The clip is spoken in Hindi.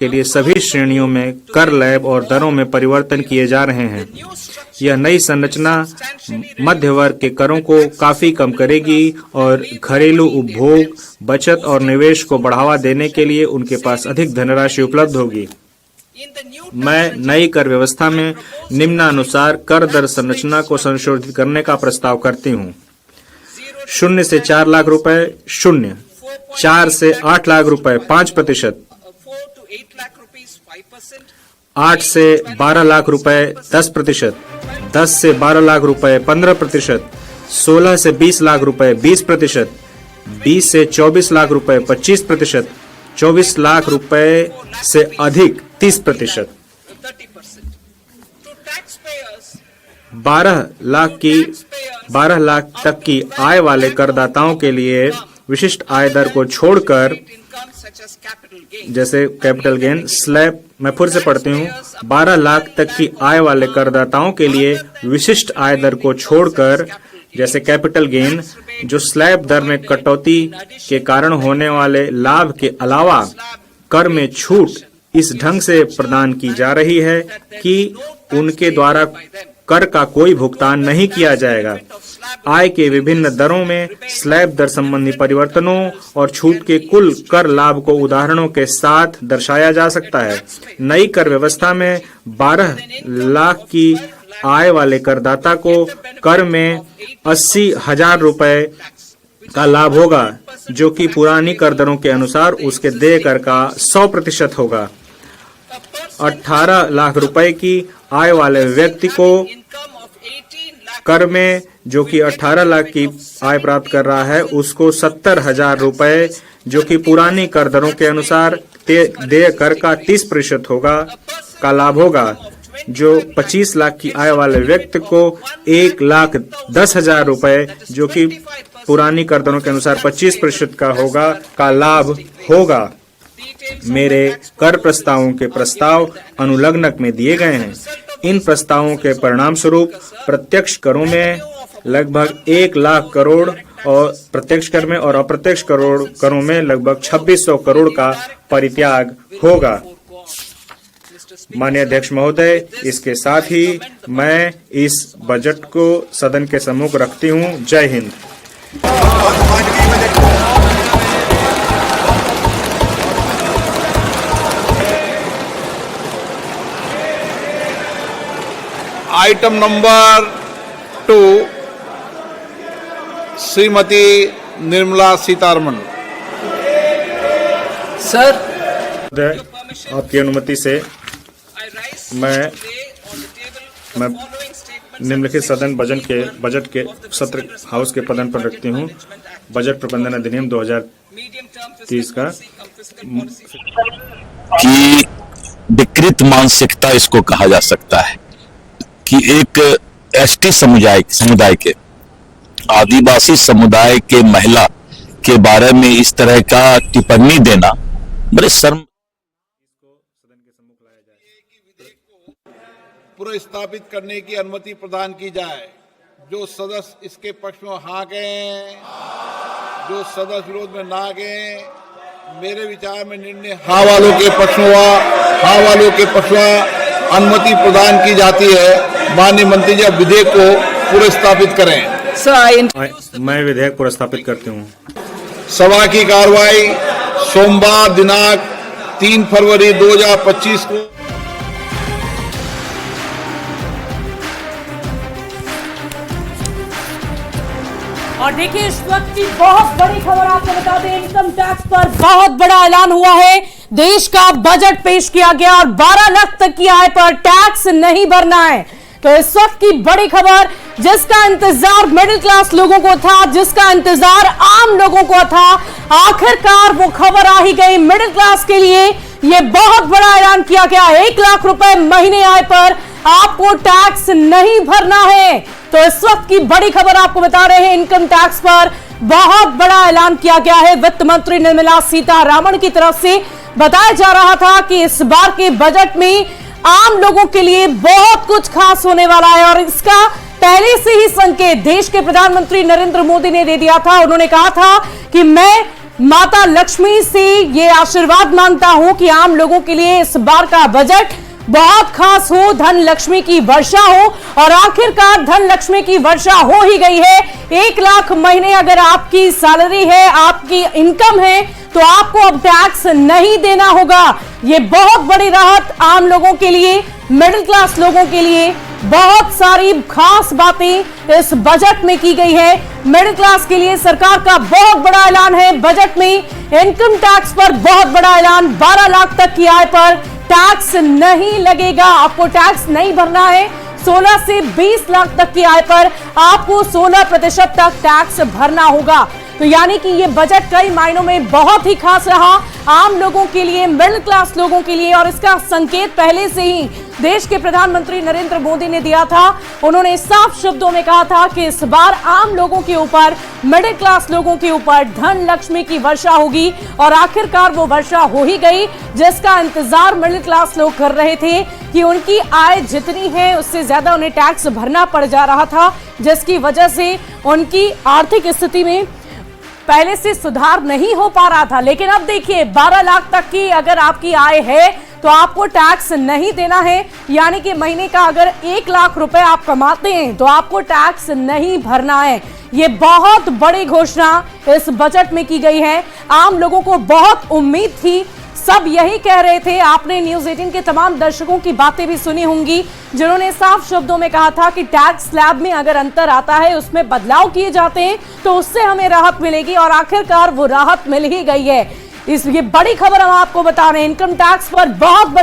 के लिए सभी श्रेणियों में कर लैब और दरों में परिवर्तन किए जा रहे हैं। यह नई संरचना मध्य वर्ग के करों को काफी कम करेगी और घरेलू उपभोग, बचत और निवेश को बढ़ावा देने के लिए उनके पास अधिक धनराशि उपलब्ध होगी। मैं नई कर व्यवस्था में निम्नानुसार कर दर संरचना को संशोधित करने का प्रस्ताव करती हूँ। 0 से 4 लाख रुपए 0, 4 से 8 लाख रुपए 5%, 8 से 12 लाख रुपए 10%, 10 से 12 लाख रुपए 15%, 16 से 20 लाख रुपए 20%, 20 से 24 लाख रुपए 25%, 24 लाख रुपए से अधिक 30%। 12 लाख तक की आय वाले करदाताओं के लिए विशिष्ट आय दर को छोड़कर, जैसे कैपिटल गेन स्लैब, मैं फिर से पढ़ती हूँ, 12 लाख तक की आय वाले करदाताओं के लिए विशिष्ट आय दर को छोड़कर, जैसे कैपिटल गेन, जो स्लैब दर में कटौती के कारण होने वाले लाभ के अलावा कर में छूट इस ढंग से प्रदान की जा रही है कि उनके द्वारा कर का कोई भुगतान नहीं किया जाएगा। आय के विभिन्न दरों में स्लैब दर संबंधी परिवर्तनों और छूट के कुल कर लाभ को उदाहरणों के साथ दर्शाया जा सकता है। नई कर व्यवस्था में 12 लाख की आय वाले करदाता को कर में 80,000 रुपए का लाभ होगा, जो कि पुरानी कर दरों के अनुसार उसके देय कर का 100% होगा। 18 लाख रुपए की आय वाले व्यक्ति को कर में, जो कि 18 लाख की आय प्राप्त कर रहा है, उसको 70,000 रुपए, जो कि पुरानी कर दरों के अनुसार देय कर का 30% होगा, का लाभ होगा। जो 25 लाख की आय वाले व्यक्ति को 1,10,000 रुपए, जो कि पुरानी कर दरों के अनुसार 25% का होगा, का लाभ होगा। मेरे कर प्रस्तावों के प्रस्ताव अनुलग्नक में दिए गए हैं। इन प्रस्तावों के परिणाम स्वरूप प्रत्यक्ष करों में लगभग 1 लाख करोड़ और प्रत्यक्ष कर में और अप्रत्यक्ष करों में लगभग 2600 करोड़ का परित्याग होगा। माननीय अध्यक्ष महोदय, इसके साथ ही मैं इस बजट को सदन के सम्मुख रखती हूँ। जय Hind. Item number 2, Shrimati Nirmala Sitharaman. Sir, आपकी अनुमति से मैं निम्नलिखित सदन बजट के सत्र हाउस के पदन पर रखती हूँ। बजट प्रबंधन अधिनियम 2030 का कि विकृत मानसिकता इसको कहा जा सकता है कि एक एसटी समुदाय के, आदिवासी समुदाय के महिला के बारे में इस तरह का टिप्पणी देना बड़े शर्म। पुनर्स्थापित करने की अनुमति प्रदान की जाए। जो सदस्य इसके पक्ष में हाँ गए, जो सदस्य विरोध में ना गए, मेरे विचार में निर्णय हाँ वालों के पक्ष में हुआ। हाँ वालों के पक्ष में अनुमति प्रदान की जाती है। माननीय मंत्री जी, विधेयक को पुनर्स्थापित करें। मैं विधेयक पुनर्स्थापित करती हूँ। सभा की कार्रवाई सोमवार दिनांक 3 फरवरी 2025 को। और देखिए, इस वक्त की बहुत बड़ी खबर आपको बता दें, इनकम टैक्स पर बहुत बड़ा ऐलान हुआ है। देश का बजट पेश किया गया और 12 लाख तक की आय पर टैक्स नहीं भरना है। तो इस वक्त की बड़ी खबर, जिसका इंतजार मिडिल क्लास लोगों को था, जिसका इंतजार आम लोगों को था, आखिरकार वो खबर आ ही गई। मिडिल क्लास के लिए ये बहुत बड़ा ऐलान किया गया। 1 लाख रुपए महीने आय पर आपको टैक्स नहीं भरना है। तो इस वक्त की बड़ी खबर आपको बता रहे हैं, इनकम टैक्स पर बहुत बड़ा ऐलान किया गया है। वित्त मंत्री निर्मला सीतारमण की तरफ से बताया जा रहा था कि इस बार के बजट में आम लोगों के लिए बहुत कुछ खास होने वाला है और इसका पहले से ही संकेत देश के प्रधानमंत्री नरेंद्र मोदी ने दे दिया था। उन्होंने कहा था कि मैं माता लक्ष्मी से ये आशीर्वाद मांगता हूं कि आम लोगों के लिए इस बार का बजट बहुत खास हो, धन लक्ष्मी की वर्षा हो। और आखिरकार धन लक्ष्मी की वर्षा हो ही गई है। 1 लाख महीने अगर आपकी सैलरी है, आपकी इनकम है, तो आपको अब टैक्स नहीं देना होगा। ये बहुत बड़ी राहत आम लोगों के लिए, मिडिल क्लास लोगों के लिए। बहुत सारी खास बातें इस बजट में की गई है। मिडिल क्लास के लिए सरकार का बहुत बड़ा ऐलान है। बजट में इनकम टैक्स पर बहुत बड़ा ऐलान। 12 लाख तक की आय पर टैक्स नहीं लगेगा, आपको टैक्स नहीं भरना है। 16 से 20 लाख तक की आय पर आपको 16% तक टैक्स भरना होगा। तो यानी कि ये बजट कई मायनों में बहुत ही खास रहा आम लोगों के लिए, मिडिल क्लास लोगों के लिए। और इसका संकेत पहले से ही देश के प्रधानमंत्री नरेंद्र मोदी ने दिया था। उन्होंने साफ शब्दों में कहा था कि इस बार आम लोगों के ऊपर, मिडिल क्लास लोगों के ऊपर धन लक्ष्मी की वर्षा होगी। और आखिरकार वो वर्षा हो ही गई, जिसका इंतजार मिडिल क्लास लोग कर रहे थे कि उनकी आय जितनी है उससे ज्यादा उन्हें टैक्स भरना पड़ जा रहा था, जिसकी वजह से उनकी आर्थिक स्थिति में पहले से सुधार नहीं हो पा रहा था। लेकिन अब देखिए 12 लाख तक की अगर आपकी आय है तो आपको टैक्स नहीं देना है। यानी कि महीने का अगर 1 लाख रुपए आप कमाते हैं तो आपको टैक्स नहीं भरना है। ये बहुत बड़ी घोषणा इस बजट में की गई है। आम लोगों को बहुत उम्मीद थी, सब यही कह रहे थे। आपने न्यूज़ 18 के तमाम दर्शकों की बातें भी सुनी होंगी, जिन्होंने साफ शब्दों में कहा था कि टैक्स स्लैब में अगर अंतर आता है, उसमें बदलाव किए जाते हैं, तो उससे हमें राहत मिलेगी। और आखिरकार वो राहत मिल ही गई है। ये बड़ी खबर हम आपको बता रहे हैं। इनकम टैक्स पर बहुत बड़ा